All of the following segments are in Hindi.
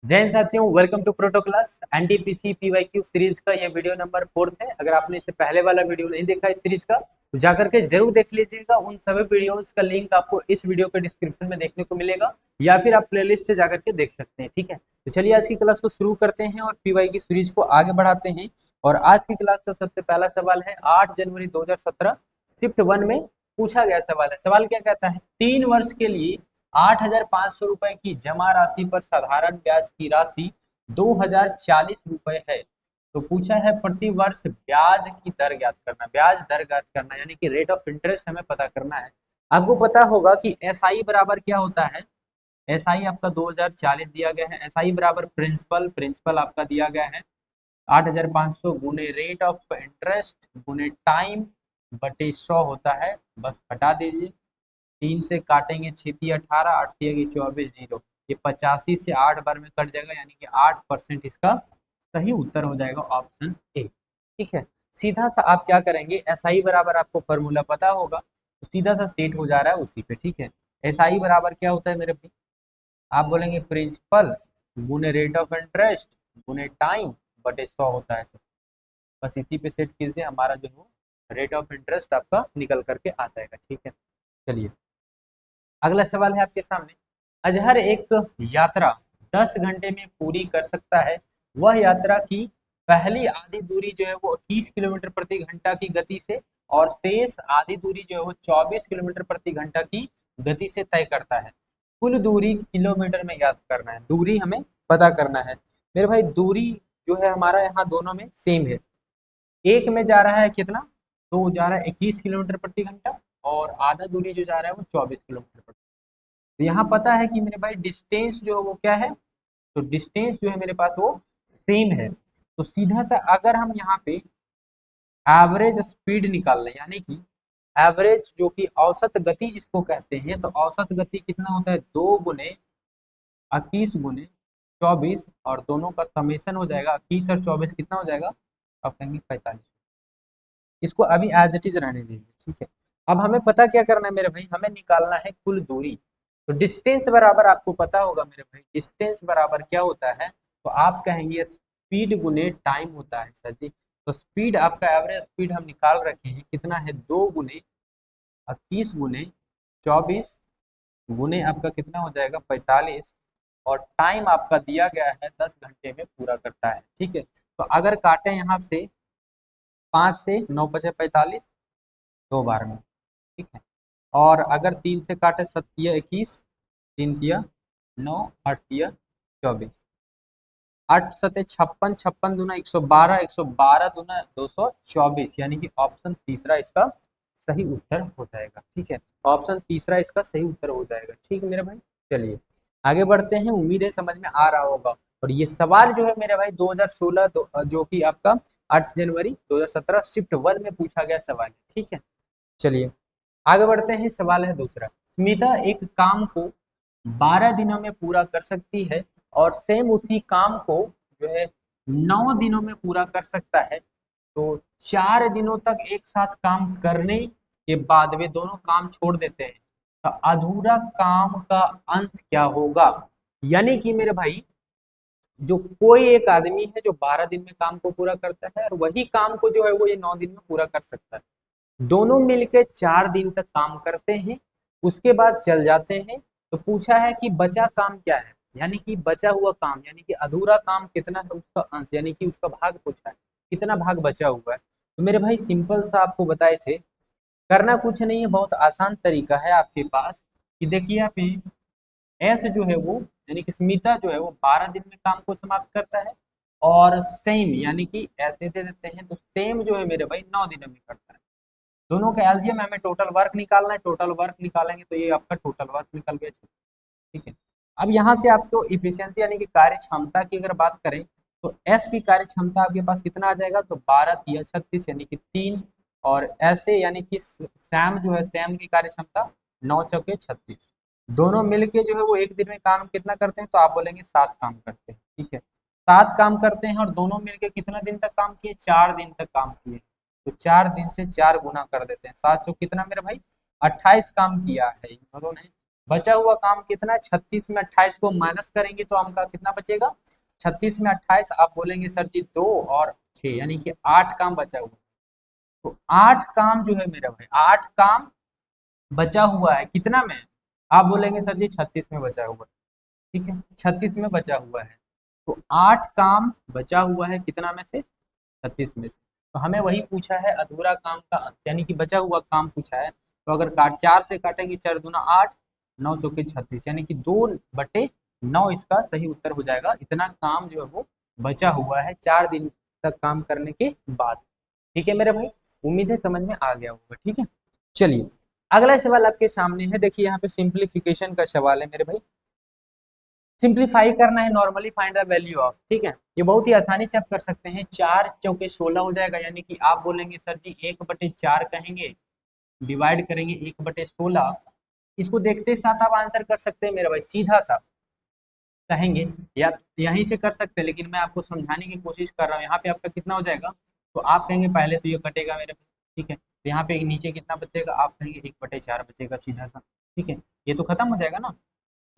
जय हिंद साथियों, welcome to proto class. NTPC PYQ series का ये वीडियो नंबर 4 है। अगर आपने इससे पहले वाला वीडियो नहीं देखा इस सीरीज का तो जाकर के जरूर देख लीजिएगा। उन सभी वीडियोस का लिंक आपको इस वीडियो के डिस्क्रिप्शन में देखने को मिलेगा या फिर आप प्लेलिस्ट से जाकर के देख सकते हैं। ठीक है, तो चलिए आज की क्लास को शुरू करते हैं और पीवाई की सीरीज को आगे बढ़ाते हैं। और आज की क्लास का सबसे पहला सवाल है 8 जनवरी 2017 शिफ्ट 1 में पूछा गया सवाल है। सवाल क्या कहता है, 3 वर्ष के लिए 8,500 रुपए की जमा राशि पर साधारण ब्याज की राशि 2,040 रुपए है। तो पूछा है प्रति वर्ष ब्याज की दर ज्ञात करना, ब्याज दर ज्ञात करना यानी कि रेट ऑफ इंटरेस्ट हमें पता करना है। आपको पता होगा कि एसआई बराबर क्या होता है। एसआई आपका 2040 दिया गया है। एसआई बराबर प्रिंसिपल, प्रिंसिपल आपका दिया गया है 8,500 गुने रेट ऑफ इंटरेस्ट गुने टाइम बटे 100 होता है। बस हटा दीजिए, 3 से काटेंगे 6 18, 8 24 जीरो, ये 85 से 8 बार में कट जाएगा यानी कि 8% इसका सही उत्तर हो जाएगा ऑप्शन ए। ठीक है, सीधा सा आप क्या करेंगे, एसआई बराबर आपको फॉर्मूला पता होगा तो सीधा सा सेट हो जा रहा है उसी पे। ठीक है, एसआई बराबर क्या होता है मेरे भाई, आप बोलेंगे प्रिंसिपल गुने रेट ऑफ इंटरेस्ट गुने टाइम बटे 100 होता है सर। बस इसी पे सेट कीजिए, हमारा जो है रेट ऑफ इंटरेस्ट आपका निकल करके आ जाएगा। ठीक है, चलिए अगला सवाल है आपके सामने। अजहर एक यात्रा 10 घंटे में पूरी कर सकता है। वह यात्रा की पहली आधी दूरी जो है वो 21 किलोमीटर प्रति घंटा की गति से और शेष आधी दूरी जो है वो 24 किलोमीटर प्रति घंटा की गति से तय करता है। कुल दूरी किलोमीटर में याद करना है, दूरी हमें पता करना है। मेरे भाई दूरी जो है हमारा यहाँ दोनों में सेम है। एक में जा रहा है कितना, तो जा रहा है 21 किलोमीटर प्रति घंटा और आधा दूरी जो जा रहा है वो 24 किलोमीटर प्रति। तो यहाँ पता है कि मेरे भाई डिस्टेंस जो है वो क्या है, तो डिस्टेंस जो है मेरे पास वो सेम है। तो सीधा सा अगर हम यहाँ पे एवरेज स्पीड निकाल लें यानी कि एवरेज जो कि औसत गति जिसको कहते हैं, तो औसत गति कितना होता है 2 गुने 21 गुने 24 और दोनों का समेशन हो जाएगा 21 और 24 कितना हो जाएगा, आप कहेंगे 45। इसको अभी एज इट इज रहने दीजिए। ठीक है, अब हमें पता क्या करना है मेरे भाई, हमें निकालना है कुल दूरी। तो डिस्टेंस बराबर आपको पता होगा मेरे भाई, डिस्टेंस बराबर क्या होता है, तो आप कहेंगे स्पीड गुने टाइम होता है सर जी। तो स्पीड आपका एवरेज स्पीड हम निकाल रखे हैं कितना है, 2 गुने 21 गुने 24 गुने आपका कितना हो जाएगा 45 और टाइम आपका दिया गया है 10 घंटे में पूरा करता है। ठीक है, तो अगर काटे यहाँ से 5 से 9 बचे 45 2 बार में। ठीक है, और अगर 3 से काटे 7 21, 3 तिया 9, 8 तिया 24, 8 सते 56, 56 दूना 112, 112 दूना 224 यानी कि ऑप्शन तीसरा इसका सही उत्तर हो जाएगा। ठीक है, ऑप्शन तीसरा इसका सही उत्तर हो जाएगा। ठीक है मेरे भाई, चलिए आगे बढ़ते हैं। उम्मीद है समझ में आ रहा होगा। और ये सवाल जो है मेरे भाई 2016 जो कि आपका 8 जनवरी 2017 शिफ्ट 1 में पूछा गया सवाल है। ठीक है, चलिए आगे बढ़ते हैं। सवाल है दूसरा, स्मिता एक काम को 12 दिनों में पूरा कर सकती है और सेम उसी काम को जो है 9 दिनों में पूरा कर सकता है। तो 4 दिनों तक एक साथ काम करने के बाद वे दोनों काम छोड़ देते हैं, तो अधूरा काम का अंश क्या होगा। यानी कि मेरे भाई जो कोई एक आदमी है जो 12 दिन में काम को पूरा करता है और वही काम को जो है वो ये 9 दिन में पूरा कर सकता है। दोनों मिलके 4 दिन तक काम करते हैं, उसके बाद चल जाते हैं। तो पूछा है कि बचा काम क्या है, यानी कि बचा हुआ काम यानी कि अधूरा काम कितना है, उसका अंश यानी कि उसका भाग पूछा है, कितना भाग बचा हुआ है। तो मेरे भाई सिंपल सा आपको बताए थे, करना कुछ नहीं है, बहुत आसान तरीका है आपके पास। कि देखिए आप एस जो है वो यानी कि स्मिता जो है वो 12 दिन में काम को समाप्त करता है और सेम यानी कि ऐसे दे देते हैं, तो सेम जो है मेरे भाई 9 दिनों में करता है। दोनों का एलसीएम हमें टोटल वर्क निकालना है, टोटल वर्क निकालेंगे तो ये आपका टोटल वर्क निकल गया। ठीक है, अब यहाँ से आपको इफिशियंसी यानी कि कार्य क्षमता की अगर बात करें तो एस की कार्य क्षमता आपके पास कितना आ जाएगा, तो 12 तिया 36 यानी कि 3। और ऐसे यानी कि सैम जो है, सैम की कार्य क्षमता 9 चौके 36। दोनों मिलके जो है वो एक दिन में काम कितना करते हैं, तो आप बोलेंगे 7 काम करते हैं। ठीक है, 7 काम करते हैं और दोनों मिलके कितना दिन तक काम किए, 4 दिन तक काम किए। तो 4 दिन से 4 गुना कर देते हैं, 7 चौक कितना मेरे भाई 28 काम किया है इन दोनों ने। बचा हुआ काम कितना है, 36 में 28 को माइनस करेंगे तो हमका कितना बचेगा, 36 में 28, आप बोलेंगे सर जी 2 और 6 यानी कि 8 काम बचा हुआ। तो 8 काम जो है मेरा भाई, 8 काम बचा हुआ है कितना में, आप बोलेंगे सर जी 36 में बचा हुआ है। ठीक है, 36 में बचा हुआ है, तो 8 काम बचा हुआ है कितना में से, 36 में से। तो हमें वही पूछा है अधूरा काम का अंश, यानी कि बचा हुआ काम पूछा है। तो अगर 4 से काटेंगे, 4 दूना 8, 9 चौके 36, यानी कि 2/9 इसका सही उत्तर हो जाएगा। इतना काम जो है वो बचा हुआ है 4 दिन तक काम करने के बाद। ठीक है मेरे भाई, उम्मीद है समझ में आ गया होगा। ठीक है, चलिए अगला सवाल आपके सामने है। देखिए यहाँ पे सिंप्लीफिकेशन का सवाल है मेरे भाई। सिंप्लीफाई करना है, normally find the value of. ठीक है, ये बहुत ही आसानी से आप कर सकते हैं। 4 चौके 16 हो जाएगा, यानी कि आप बोलेंगे सर जी 1/4 कहेंगे, डिवाइड करेंगे 1/16। इसको देखते साथ आप आंसर कर सकते हैं मेरे भाई, सीधा सा कहेंगे, या यहीं से कर सकते हैं, लेकिन मैं आपको समझाने की कोशिश कर रहा हूँ। यहाँ पे आपका कितना हो जाएगा, तो आप कहेंगे पहले तो ये कटेगा मेरे भाई। ठीक है, तो यहाँ पे नीचे कितना बचेगा, आप कहेंगे 1/4 बचेगा सीधा सा। ठीक है, ये तो खत्म हो जाएगा ना,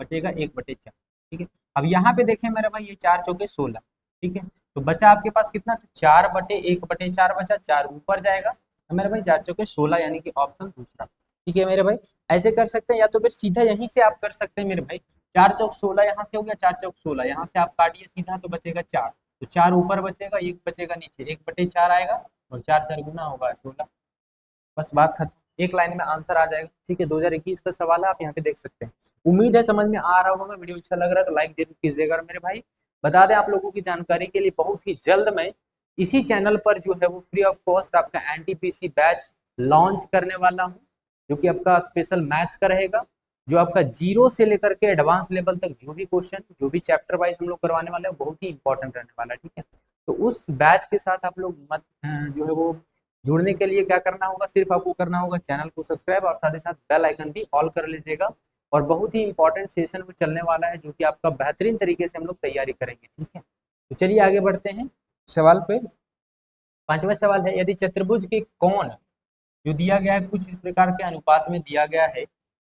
बचेगा 1/4। ठीक है, अब यहाँ पे देखें मेरे भाई, ये 4 चौके 16। ठीक है, तो बचा आपके पास कितना, तो 4/1/4 बचा, 4 ऊपर जाएगा मेरे भाई, 4 चौके 16, यानी कि ऑप्शन दूसरा। ठीक है मेरे भाई, ऐसे कर सकते हैं, या तो फिर सीधा यहीं से आप कर सकते हैं मेरे भाई। 4 चौक 16 यहाँ से हो गया, 4 चौक 16 यहाँ से आप काटिए सीधा, तो बचेगा 4। तो 4 ऊपर बचेगा, 1 बचेगा नीचे, 1/4 आएगा, और 4 4 गुना होगा 16। बस बात खत्म, एक लाइन में आंसर आ जाएगा। ठीक है, 2021 का सवाल है, आप यहाँ पे देख सकते हैं। उम्मीद है समझ में आ रहा होगा। वीडियो अच्छा लग रहा है तो लाइक जरूर कीजिएगा मेरे भाई। बता दें आप लोगों की जानकारी के लिए, बहुत ही जल्द मैं इसी चैनल पर जो है वो फ्री ऑफ कॉस्ट आपका एनटीपीसी बैच लॉन्च करने वाला हूँ, जो कि आपका स्पेशल मैथ्स का रहेगा। जो आपका 0 से लेकर के एडवांस लेवल तक जो भी क्वेश्चन, जो भी चैप्टर वाइज हम लोग करवाने वाले हैं, बहुत ही इंपॉर्टेंट रहने वाला है। ठीक है, तो उस बैच के साथ आप लोग मत जो है वो जुड़ने के लिए क्या करना होगा, सिर्फ आपको करना होगा चैनल को सब्सक्राइब, और साथ ही साथ बेल आइकन भी ऑल कर लीजिएगा। और बहुत ही इंपॉर्टेंट सेशन वो चलने वाला है, जो कि आपका बेहतरीन तरीके से हम लोग तैयारी करेंगे। ठीक है, तो चलिए आगे बढ़ते हैं सवाल पे। 5वां सवाल है, यदि चतुर्भुज के कोण जो दिया गया है कुछ इस प्रकार के अनुपात में दिया गया है,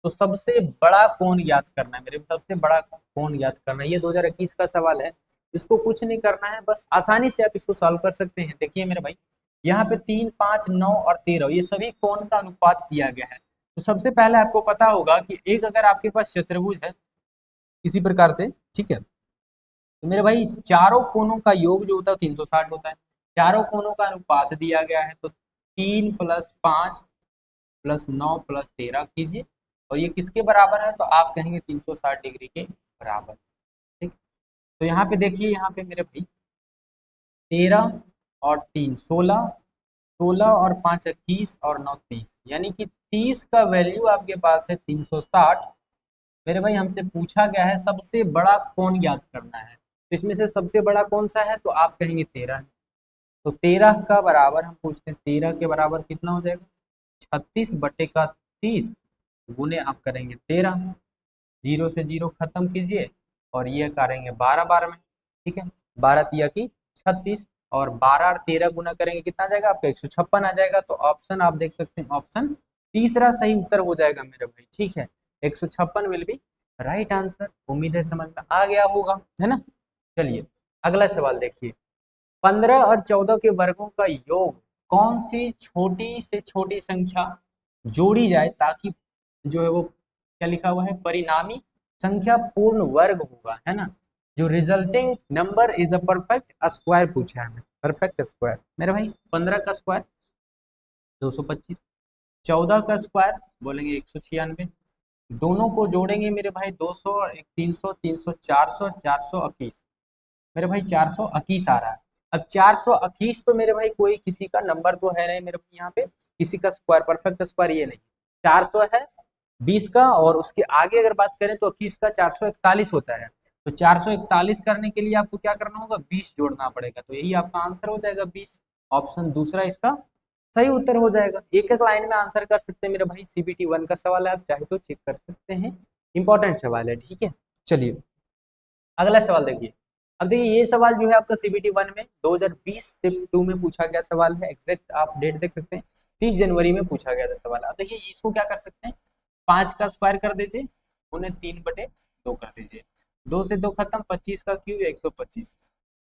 तो सबसे बड़ा कोण ज्ञात करना है मेरे, सबसे बड़ा कोण ज्ञात करना है। ये 2021 का सवाल है। इसको कुछ नहीं करना है, बस आसानी से आप इसको सॉल्व कर सकते हैं। देखिए मेरे भाई, यहाँ पे 3, 5, 9 और 13 ये सभी कोण का अनुपात दिया गया है। तो सबसे पहले आपको पता होगा कि एक अगर आपके पास चतुर्भुज है इसी प्रकार से, ठीक है, तो मेरे भाई चारों कोणों का योग जो होता है 360 होता है। चारों कोणों का अनुपात दिया गया है, तो 3 + 5 + 9 + 13 कीजिए, और ये किसके बराबर है, तो आप कहेंगे 360 डिग्री के बराबर। ठीक, तो यहाँ पे देखिए, यहाँ पे मेरे भाई 13 और 3 16, 16 और 5 21 और 9 30, यानी कि 30 का वैल्यू आपके पास है 360। मेरे भाई हमसे पूछा गया है सबसे बड़ा कोण ज्ञात करना है, तो इसमें से सबसे बड़ा कौन सा है, तो आप कहेंगे 13 है। तो 13 का बराबर हम पूछते हैं, 13 के बराबर कितना हो जाएगा, 36/30 गुने आप करेंगे 13, 0 से 0 खत्म कीजिए, और ये करेंगे 12 बार में। ठीक है, 12 तिया की 36, और 12 और 13 गुना करेंगे कितना आ जाएगा आपका, 156 आ जाएगा। तो ऑप्शन आप देख सकते हैं, ऑप्शन तीसरा सही उत्तर हो जाएगा मेरे भाई। ठीक है, 156 विल बी राइट आंसर। उम्मीद है समझ में आ गया होगा, है ना। चलिए अगला सवाल देखिए, 15 और 14 के वर्गों का योग कौन सी छोटी से छोटी संख्या जोड़ी जाए, ताकि जो है वो क्या लिखा हुआ है, परिणामी संख्या पूर्ण वर्ग होगा, है ना। जो resulting number is a perfect square पूछा है, परफेक्ट स्क्वायर मेरे भाई। 15 का स्क्वायर 225, 14 का स्क्वायर बोलेंगे 196, दोनों को जोड़ेंगे मेरे भाई 200 और 300, 300 400, 421, मेरे भाई 421 आ रहा है। अब 421 तो मेरे भाई कोई किसी का नंबर तो है नहीं मेरे भाई, यहाँ पे किसी का स्क्वायर, परफेक्ट स्क्वायर ये नहीं। 400 है 20 का, और उसके आगे अगर बात करें तो 21 का 441 होता है। तो 441 करने के लिए आपको क्या करना होगा, 20 जोड़ना पड़ेगा, तो यही आपका आंसर हो जाएगा 20। ऑप्शन दूसरा इसका सही उत्तर हो जाएगा। एक एक लाइन में आंसर कर सकते हैं मेरे भाई, CBT 1 का सवाल है, आप चाहे तो चेक कर सकते हैं, इंपॉर्टेंट सवाल है। ठीक है, चलिए अगला सवाल देखिए। अब देखिए ये सवाल जो है आपका CBT 1 में 2020 से 2 में पूछा गया सवाल है, एग्जैक्ट आप डेट देख सकते हैं, 30 जनवरी में पूछा गया था सवाल। अब देखिए इसको क्या कर सकते हैं, 5 का स्क्वायर कर दीजिए, गुने 3/2 कर दीजिए। 2 से 2 खत्म, 25 का क्यूब 125।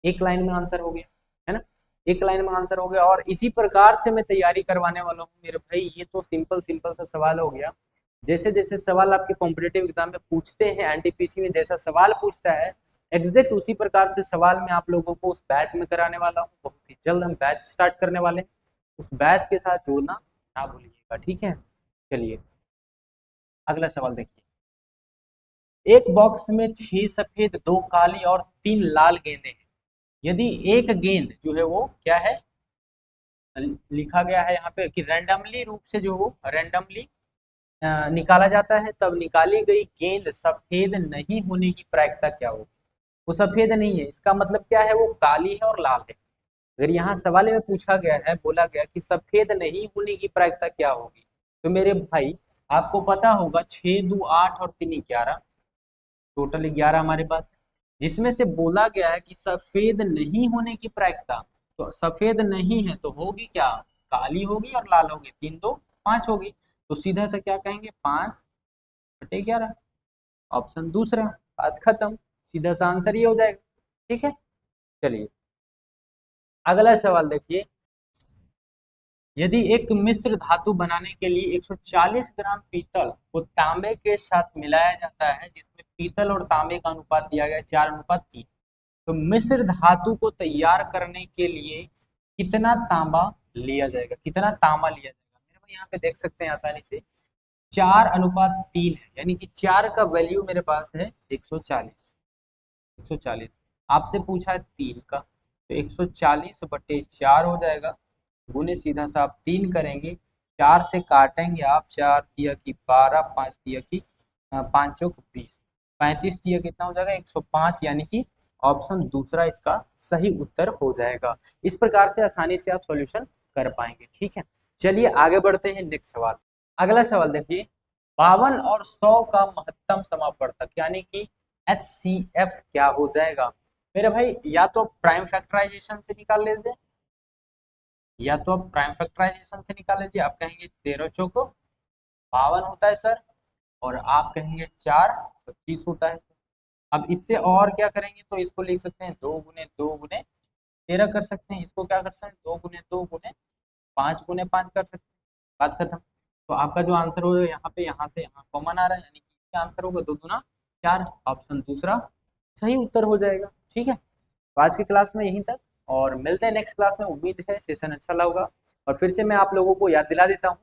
एक लाइन में आंसर हो गया, है ना, एक लाइन में आंसर हो गया। और इसी प्रकार से मैं तैयारी करवाने वाला हूँ मेरे भाई। ये तो सिंपल सिंपल सा सवाल हो गया। जैसे जैसे सवाल आपके कॉम्पिटेटिव एग्जाम में पूछते हैं, एनटीपीसी में जैसा सवाल पूछता है, एग्जैक्ट उसी प्रकार से सवाल मैं आप लोगों को उस बैच में कराने वाला हूँ। बहुत ही जल्द हम बैच स्टार्ट करने वाले हैं, उस बैच के साथ जुड़ना ना भूलिएगा, ठीक है। चलिए अगला सवाल देखिए। एक बॉक्स में 6 सफेद, 2 काली और 3 लाल गेंदें हैं। यदि एक गेंद जो है वो क्या है, लिखा गया है यहाँ पे कि रैंडमली रूप से जो वो रैंडमली निकाला जाता है, तब निकाली गई गेंद सफेद नहीं होने की प्रायिकता क्या होगी। वो सफेद नहीं है, इसका मतलब क्या है, वो काली है और लाल है। अगर यहाँ सवाल में पूछा गया है, बोला गया कि सफेद नहीं होने की प्रायिकता क्या होगी, तो मेरे भाई आपको पता होगा 6 2 8 और 3 11, टोटल 11 हमारे पास है। जिसमें से बोला गया है कि सफेद नहीं होने की प्रायिकता, तो सफेद नहीं है तो होगी क्या, काली होगी और लाल होगी, 3 2 5 होगी। तो सीधा से क्या कहेंगे, 5/11, ऑप्शन दूसरा। बात खत्म, सीधा सा आंसर ये हो जाएगा, ठीक है। चलिए अगला सवाल देखिए। यदि एक मिश्र धातु बनाने के लिए 140 ग्राम पीतल को तांबे के साथ मिलाया जाता है, जिसमें पीतल और तांबे का अनुपात दिया गया है 4:3, तो मिश्र धातु को तैयार करने के लिए कितना तांबा लिया जाएगा, कितना तांबा लिया जाएगा। मेरे भाई यहाँ पे देख सकते हैं आसानी से 4:3 है, यानी कि 4 का वैल्यू मेरे पास है 140। 140 आपसे पूछा है 3 का, तो 140/4 हो जाएगा। गुने सीधा सा आप 3 करेंगे, 4 से काटेंगे आप, 4 तिया की 12, 5 तिया की 5 चौक 20, 35 तिया कितना हो जाएगा 105, यानी कि ऑप्शन दूसरा इसका सही उत्तर हो जाएगा। इस प्रकार से आसानी से आप सॉल्यूशन कर पाएंगे, ठीक है। चलिए आगे बढ़ते हैं नेक्स्ट सवाल। अगला सवाल देखिए। 52 और 100 का महत्तम समापवर्तक यानी कि HCF क्या हो जाएगा। मेरे भाई या तो प्राइम फैक्टराइजेशन से निकाल लीजिए, या तो आप प्राइम फैक्टराइजेशन से निकाल लीजिए। आप कहेंगे 13 चौको 52 होता है सर, और आप कहेंगे 4 25 होता है। अब इससे और क्या करेंगे, तो इसको लिख सकते हैं 2 गुने 2 गुने 13 कर सकते हैं। इसको क्या कर सकते हैं, 2 गुने 2 गुने 5 गुने 5 कर सकते हैं। बात खत्म। तो आपका जो आंसर होगा यहाँ पे, यहाँ से यहाँ कॉमन आ रहा है, यानी कि क्या आंसर होगा 2 दूना 4, ऑप्शन दूसरा सही उत्तर हो जाएगा, ठीक है। तो आज की क्लास में यहीं तक, और मिलते हैं नेक्स्ट क्लास में। उम्मीद है सेशन अच्छा लगा। और फिर से मैं आप लोगों को याद दिला देता हूँ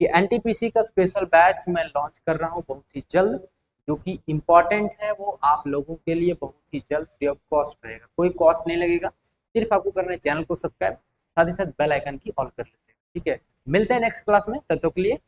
कि एनटीपीसी का स्पेशल बैच मैं लॉन्च कर रहा हूँ बहुत ही जल्द, जो कि इम्पॉर्टेंट है। वो आप लोगों के लिए बहुत ही जल्द फ्री ऑफ कॉस्ट रहेगा, कोई कॉस्ट नहीं लगेगा। सिर्फ आपको करना है चैनल को सब्सक्राइब, साथ ही साथ बेल आइकन की ऑल कर लीजिएगा, ठीक है। मिलते हैं नेक्स्ट क्लास में, तब तक के लिए